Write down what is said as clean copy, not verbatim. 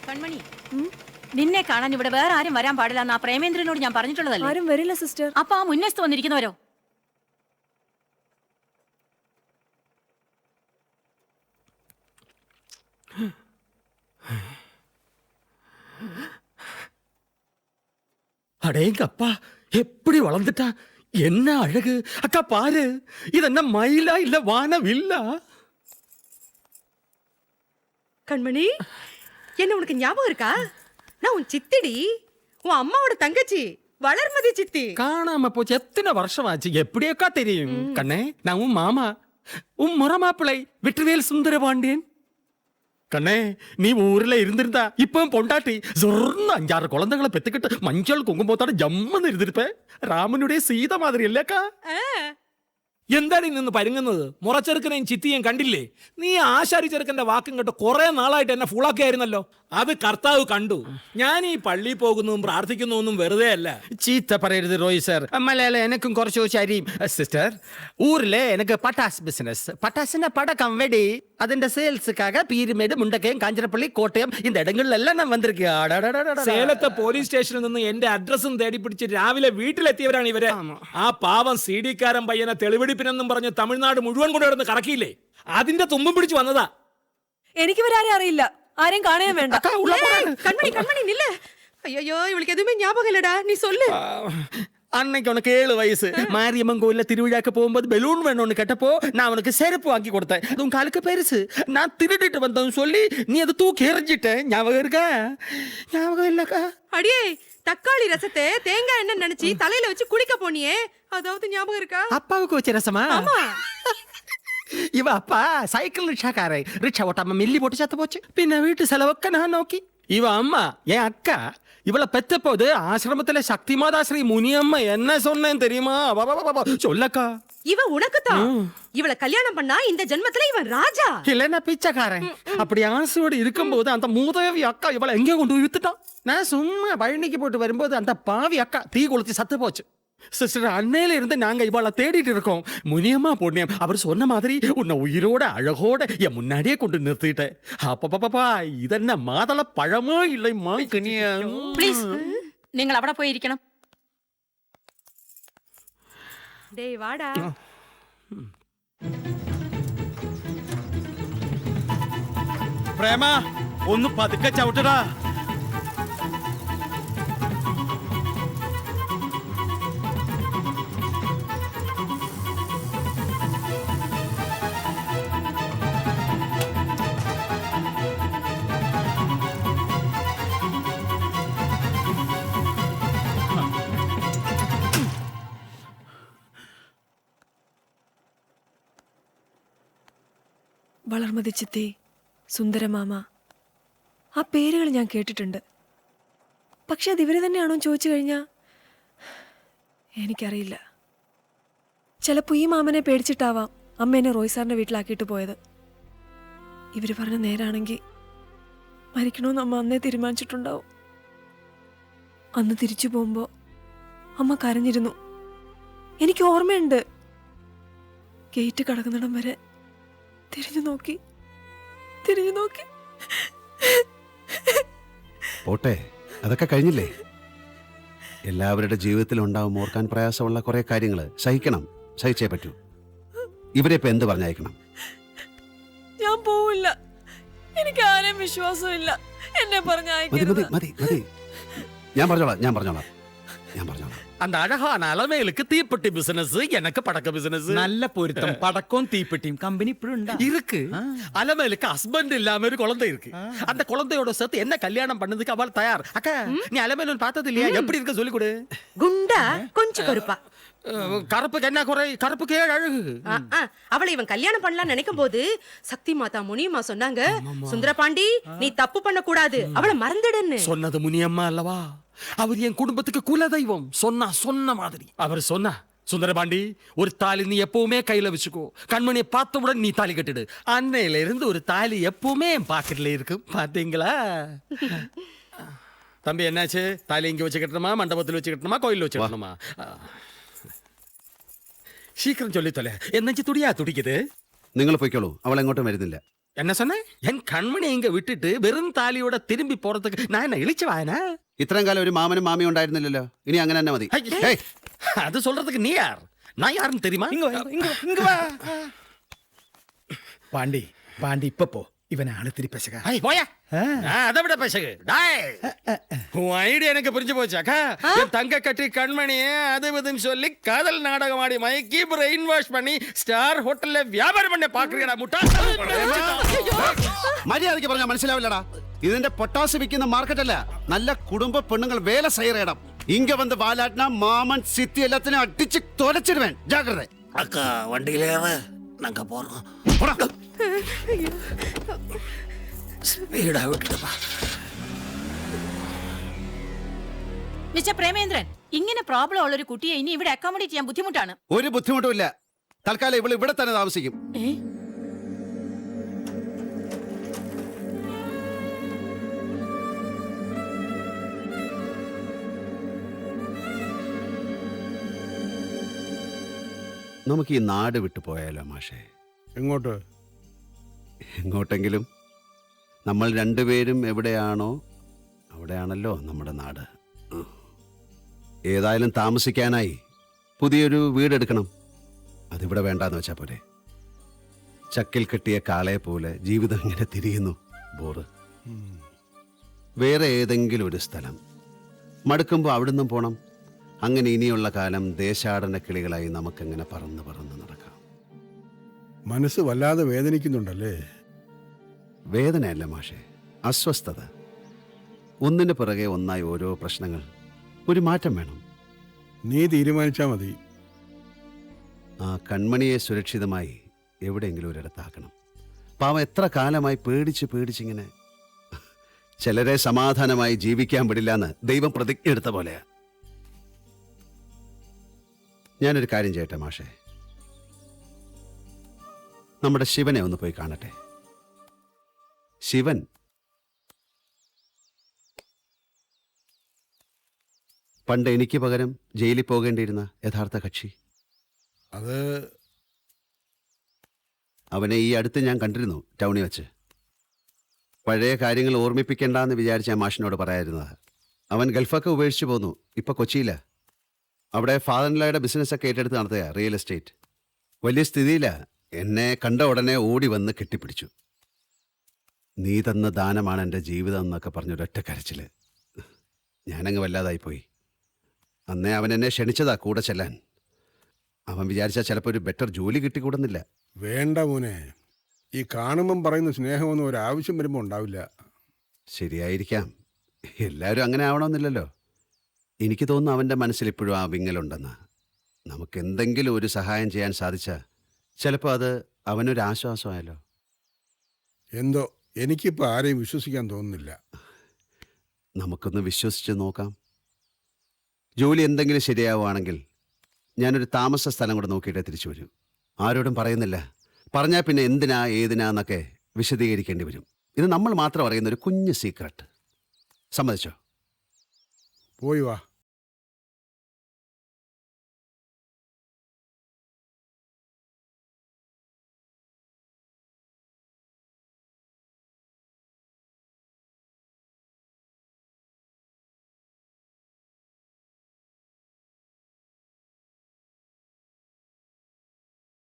കൺമണി, നിന്നെ കാണാൻ ഇവിടെ വേറെ ആരും വരാൻ പാടില്ല എന്നാ പ്രേമേന്ദ്രനോട് ഞാൻ പറഞ്ഞിട്ടുള്ളതല്ലേ? ആരും വരില്ല സിസ്റ്റർ. അപ്പൊ ആ മുന്നേസ്ത് വന്നിരിക്കുന്നവരോ? அடேங்கப்பா, எப்படி வளர்ந்துட்டா! என்ன அழகு! அக்கா பாரு, இது என்ன மயிலா இல்ல வானவில்லா? கண்மணி, என்ன உனக்கு ஞாபகம் இருக்கா? நான் உன் சித்திடி, உன் அம்மாவோட தங்கச்சி வளர்மதி சித்தி. காணாம போச்சு. எத்தனை வருஷம் ஆச்சு? எப்படியக்கா தெரியும்? கண்ணே, நான் உன் மாமா, உன் முறை மாப்பிள்ளை வெற்றிவேல் சுந்தரபாண்டியன். கண்ணே, நீ ஊர்ல இருந்திருந்தா இப்ப பொண்டாட்டி சொர்ண 5-6 குழந்தைகளை பெத்துக்கிட்டு மஞ்சள் குங்குமத்தோட ஜம்முன்னு இருந்திருப்ப. ராமனுடைய சீதை மாதிரி இல்லக்கா? എന്താണ് നിന്ന് പരുങ്ങുന്നത്? മുറച്ചെറുക്കനെയും ചിത്തിയും കണ്ടില്ലേ? നീ ആശാരി ചെറുക്കന്റെ വാക്കും കേട്ട് കുറെ നാളായിട്ട് എന്നെ ഫുള്ളാക്കിയായിരുന്നല്ലോ. അത് കർത്താവ് കണ്ടു. ഞാൻ ഈ പള്ളിയിൽ പോകുന്നതും പ്രാർത്ഥിക്കുന്നതൊന്നും വെറുതെ അല്ല. ചീത്ത പറയരുത് റോയ് സാർ. മലയാളം എനക്കും കുറച്ച് ചോദിച്ചറിയും. സിസ്റ്റർ, ഊരിലെ എനിക്ക് പട്ടാസ് ബിസിനസ്. പട്ടാസിന്റെ പടക്കം വെടി അതിന്റെ சேல்ஸுக்காக പീരുമേട്, മുണ്ടക്കയം, കാഞ്ചനപ്പള്ളി, കോട്ടയം இந்த இடங்கள்லாம் நான் வந்திருக்கேன். സേലത്തെ പോലീസ് സ്റ്റേഷനിൽ നിന്ന് എന്റെ അഡ്രസ്സും തേടി പിടിച്ച് രാവിലെ വീട്ടിലെത്തിയവരാണ് ഇവര്. ആ പാവം സിഡിക്കാരൻ പയ്യനെ തെളിവെടുപ്പിനെന്നും പറഞ്ഞ് തമിഴ്നാട് മുഴുവൻ കൊണ്ടുവരുന്ന കറക്കിയില്ലേ, അതിന്റെ തുമ്പും പിടിച്ചു വന്നതാ. എനിക്ക് ഇവരാരും അറിയില്ല, ആരെയും കാണാൻ വേണ്ട. കൺമണി, കൺമണി നില്ല്. അയ്യോ, ഇവൾക്ക് എതുമേ ஞாபகம் இல்லடா, நீ சொல்லு. அன்னைக்கு உனக்கு 7 வயசு. மாரியம்மன் கோயில்ல திருவிழாக்கு போகும்போது பெலூன் வேணும்னு கேட்டப்போ நான் உனக்கு செருப்பு வாங்கி கொடுத்தேன். அது உன் காலுக்கு பெருசு. நான் திருடிட்டு வந்தேன்னு சொல்லி நீ அதை தூக்கி எறிஞ்சிட்ட. ஞாபகம் இருக்கா? ஞாபகம் இல்லக்கா? அடியே, தக்காளி ரசத்தை தேங்காய் எண்ணெய் நினைச்சி தலையில வச்சு குடிக்க போனியே, அதாவது ஞாபகம் இருக்கா? அப்பாவுக்கு வச்ச ரசமா? ஆமா. இவ அப்பா சைக்கிள் ரிக்ஷாக்காரை. ரிக்ஷா ஓட்டாம மில்லி போட்டு சத்து போச்சு. பின்ன வீட்டு செலவுக்கு நான் நோக்கி. இவ அம்மா என் அக்கா இவளை பெத்த போது ஆசிரமத்துல சக்தி மாதா ஸ்ரீ முனியம்மா என்ன சொன்னேன் தெரியுமா? சொல்லக்கா. இவன் உனக்குத்தான். இவளை கல்யாணம் பண்ணா இந்த ஜென்மத்துல இவன் ராஜா இல்லன்னா பிச்சைக்காரன். அப்படி ஆசையோடு இருக்கும்போது அந்த மூதேவி அக்கா இவளை எங்கே கொண்டு போய் வித்துட்டான். நான் சும்மா பழனிக்கு போட்டு வரும்போது அந்த பாவி அக்கா தீ கொளுத்தி சத்து போச்சு. சிஸ்டர், அன்னையில இருந்து நாங்க இவளை தேடிட்டு இருக்கோம். முனியம்மா பொண்ணியம் அவர் சொன்ன மாதிரி உன்னை உயிரோட அழகோட என் முன்னாடியே கொண்டு நிறுத்திட்டேன். அப்பப்பா, இதென்ன மாதள பழமோ இல்லை மாங்கனியா? പ്ലീസ്, നിങ്ങൾ അവിടെ പോയിരിക്കണം. டேய் வாடா. പ്രേമ, ഒന്ന് പതുക്കെ ചവിട്ടടാ. വളർമതി ചിത്തി, സുന്ദരമാമ, ആ പേരുകൾ ഞാൻ കേട്ടിട്ടുണ്ട്. പക്ഷെ അത് ഇവര് തന്നെയാണോ ചോദിച്ചു കഴിഞ്ഞാ എനിക്കറിയില്ല. ചിലപ്പോ ഈ മാമനെ പേടിച്ചിട്ടാവാം അമ്മ എന്നെ റോയ് സാറിന്റെ വീട്ടിലാക്കിയിട്ട് പോയത്. ഇവര് പറഞ്ഞ നേരാണെങ്കിൽ മരിക്കണമെന്ന് അമ്മ അന്നേ തീരുമാനിച്ചിട്ടുണ്ടാവും. അന്ന് തിരിച്ചു പോകുമ്പോ അമ്മ കരഞ്ഞിരുന്നു. എനിക്ക് ഓർമ്മയുണ്ട്. ഗേറ്റ് കടക്കുന്നിടം വരെ തിരിഞ്ഞു നോക്കി. പോട്ടെ, അതൊക്കെ കഴിഞ്ഞില്ലേ. എല്ലാവരുടെ ജീവിതത്തിൽ ഉണ്ടാവും ഓർക്കാൻ പ്രയാസമുള്ള കുറെ കാര്യങ്ങൾ. സഹിക്കണം, സഹിച്ചേ പറ്റൂ. ഇവരെ ഇപ്പൊ എന്ത് പറഞ്ഞയക്കണം? ഞാൻ പോവില്ല, എനിക്ക് ആരെയും വിശ്വാസമില്ല. എന്നെ മതി മതി മതി മതി. ഞാൻ പറഞ്ഞോളാം. அந்த அழகான அலமேலுக்கு தீப்பெட்டி பிசினஸ், எனக்கு படக்க பிசினஸ். നല്ല പൊരുത്തം. പടക്കവും തീപ്പെട്ടിയും കമ്പനി ഇപ്പോഴും இருக்கு. அலமேலுக்கு ஹஸ்பண்ட் இல்லாம ஒரு குழந்தை இருக்கு. அந்த குழந்தையோட சேர்த்து என்ன கல்யாணம் பண்ணதுக்கு அவள் தயார். அக்கா, நீ அலமேலு பார்த்தது இல்லையா? எப்படி இருக்க சொல்லி கொடு. குண்டா, கொஞ்சம் கருப்பா. கருப்புக்கு என்ன குறை? கருப்புக்கு அழகு. அவளை இவன் கல்யாணம் பண்ணலாம் நினைக்கும் போது சக்தி மாதா முனியம்மா சொன்னாங்க, சுந்தரபாண்டி நீ தப்பு பண்ண கூடாது, அவளை மறந்துடுன்னு. சொன்னது முனியம்மா அல்லவா? அவர் என் குடும்பத்துக்கு குலதெய்வம். சொன்ன மாதிரி அவர் சொன்னா, சுந்தரபாண்டி ஒரு தாலி நீ எப்பவுமே கையில வச்சுக்கோ. கண்மணியை பார்த்தவுடன் நீ தாலி கட்டிடு. அன்னையில இருந்து ஒரு தாலி எப்பவுமே என் பாக்கெட்ல இருக்கும். பாத்தீங்களா தம்பி? என்னாச்சு? தாலி இங்க வச்சு கட்டணுமா, மண்டபத்தில் வச்சு கட்டணுமா, கோயிலில் வச்சு கட்டணுமா? சீக்கிரம் சொல்லி தொலை. என்னாச்சு? துடிக்குது. നിങ്ങൾ പൊയ്ക്കോളൂ, അവൾ എങ്ങോട്ടും വരുന്നില്ല. என்ன சொன்ன என் கண்மணி இங்க விட்டுட்டு வெறும் தாலியோட திரும்பி போறதுக்கு நான் என்ன இழிச்சு வாயனா? ഇത്രയും കാലം ഒരു മാമനും മാമിയും ഉണ്ടായിരുന്നില്ലല്ലോ. ഇനി അങ്ങനെ തന്നെ മതി. ഏയ്, அது சொல்றதுக்கு நீ யார்? நான் யாருன்னு தெரியுமா? பாண்டி பாண்டி இப்ப போ. இவன் ஆளுத்திரி பேசுக. ஐய், போயா. அதை விட பேசுக. டாய். உன் ஐடியா எனக்கு புரிஞ்சு போச்சு அக்கா. என் தங்க கட்டி கண்மணியே அது இதுன்னு சொல்லி காதல் நாடகம் ஆடி மயக்கி பிரெயின் வாஷ் பண்ணி ஸ்டார் ஹோட்டல்ல வியாபாரம் பண்ண பாக்குறீங்கடா முட்டா. മര്യാദയ്ക്ക് പറഞ്ഞാൽ മനസ്സിലാവില്ലടാ. ഇതിന്റെ പൊട്ടാസ് വിൽക്കുന്ന മാർക്കറ്റ് അല്ല, നല്ല കുടുംബ പെണ്ണുങ്ങൾ വേല செய்யற இடம். இங்க வந்து வாலாட்டினா மாமன் சித்தி எல்லாத்தையும் அடிச்சு தொலைச்சிடுவேன். ஜாக்கிரதை. அக்கா வண்டியில நாங்க போறோம். സ്പീഡാ വിട്ടപ്പാ. മിസ്റ്റർ പ്രേമേന്ദ്രൻ, ഇങ്ങനെ പ്രോബ്ലം ഉള്ള ഒരു കുട്ടിയെ ഇനി ഇവിടെ അക്കോമഡേറ്റ് ചെയ്യാൻ ബുദ്ധിമുട്ടാണ്. ഒരു ബുദ്ധിമുട്ടും ഇല്ല. തൽക്കാലം ഇവള് ഇവിടെ തന്നെ താമസിക്കും. ഏ? നമുക്ക് ഈ നാട് വിട്ടു പോയാലോ മാഷേ? എങ്ങോട്ട്? എങ്ങോട്ടെങ്കിലും. നമ്മൾ രണ്ടുപേരും എവിടെയാണോ അവിടെയാണല്ലോ നമ്മുടെ നാട്. ഏതായാലും താമസിക്കാനായി പുതിയൊരു വീടെടുക്കണം. അതിവിടെ വേണ്ടാന്ന് വെച്ചാ പോരെ. ചക്കിൽ കെട്ടിയ കാളയെ പോലെ ജീവിതം ഇങ്ങനെ തിരിയുന്നു. ബോറ്. വേറെ ഏതെങ്കിലും ഒരു സ്ഥലം മടുക്കുമ്പോൾ അവിടുന്ന് പോണം. അങ്ങനെ ഇനിയുള്ള കാലം ദേശാടന കിളികളായി നമുക്കങ്ങനെ പറന്ന് പറന്ന് നടക്കാം. മനസ്സ് വല്ലാതെ വേദനിക്കുന്നുണ്ടല്ലേ? വേദനയല്ല മാഷേ, അസ്വസ്ഥത. ഒന്നിന് പിറകെ ഒന്നായി ഓരോ പ്രശ്നങ്ങൾ. ഒരു മാറ്റം വേണം. നീ തീരുമാനിച്ചാ മതി. ആ കൺമണിയെ സുരക്ഷിതമായി എവിടെയെങ്കിലും ഒരിടത്താക്കണം. പാവം എത്ര കാലമായി പേടിച്ച് പേടിച്ചിങ്ങനെ. ചിലരെ സമാധാനമായി ജീവിക്കാൻ വിടില്ല എന്ന് ദൈവം പ്രതിജ്ഞ എടുത്ത പോലെയാ. ഞാനൊരു കാര്യം ചെയ്യട്ടെ മാഷേ, നമ്മുടെ ശിവനെ ഒന്ന് പോയി കാണട്ടെ. ശിവൻ പണ്ട് എനിക്ക് പകരം ജയിലിൽ പോകേണ്ടിയിരുന്ന യഥാർത്ഥ കക്ഷി. അത് അവനെ ഈ അടുത്ത് ഞാൻ കണ്ടിരുന്നു ടൗണിൽ വെച്ച്. പഴയ കാര്യങ്ങൾ ഓർമ്മിപ്പിക്കേണ്ടെന്ന് വിചാരിച്ച മാഷിനോട് പറയായിരുന്നത്. അവൻ ഗൾഫൊക്കെ ഉപേക്ഷിച്ചു പോന്നു. ഇപ്പൊ കൊച്ചിയില. അവിടെ ഫാദറിൻലോയുടെ ബിസിനസ്സൊക്കെ ഏറ്റെടുത്ത് നടത്തുക, റിയൽ എസ്റ്റേറ്റ്. വലിയ സ്ഥിതിയില്ല. എന്നെ കണ്ട ഉടനെ ഓടി വന്ന് കെട്ടിപ്പിടിച്ചു. നീ തന്ന ദാനമാണ് എൻ്റെ ജീവിതം എന്നൊക്കെ പറഞ്ഞൊരൊറ്റ കരച്ചില്. ഞാനങ്ങ് വല്ലാതായിപ്പോയി. അന്നേ അവൻ എന്നെ ക്ഷണിച്ചതാ കൂടെ ചെല്ലാൻ. അവൻ വിചാരിച്ചാൽ ചിലപ്പോൾ ഒരു ബെറ്റർ ജോലി കിട്ടിക്കൂടുന്നില്ല. വേണ്ട മോനെ. ഈ കാണുമ്പം പറയുന്ന സ്നേഹമൊന്നും ഒരാവശ്യം വരുമ്പോൾ ഉണ്ടാവില്ല. ശരിയായിരിക്കാം. എല്ലാവരും അങ്ങനെ ആവണമെന്നില്ലല്ലോ. എനിക്ക് തോന്നുന്നു അവൻ്റെ മനസ്സിൽ ഇപ്പോഴും ആ വിങ്ങലുണ്ടെന്ന്. നമുക്ക് എന്തെങ്കിലും ഒരു സഹായം ചെയ്യാൻ സാധിച്ചാൽ ചിലപ്പോൾ അത് അവനൊരു ആശ്വാസമായല്ലോ. എന്തോ എനിക്കിപ്പോൾ ആരെയും വിശ്വസിക്കാൻ തോന്നുന്നില്ല. നമുക്കൊന്ന് വിശ്വസിച്ച് നോക്കാം. ജോലി എന്തെങ്കിലും ശരിയാവുകയാണെങ്കിൽ ഞാനൊരു താമസ സ്ഥലം കൂടെ നോക്കിയിട്ടേ തിരിച്ചു വരൂ. ആരോടും പറയുന്നില്ല. പറഞ്ഞാൽ പിന്നെ എന്തിനാ ഏതിനാന്നൊക്കെ വിശദീകരിക്കേണ്ടി വരും. ഇത് നമ്മൾ മാത്രം അറിയുന്ന ഒരു കുഞ്ഞു സീക്രട്ട്. സമ്മതിച്ചോ? പോയി വാ.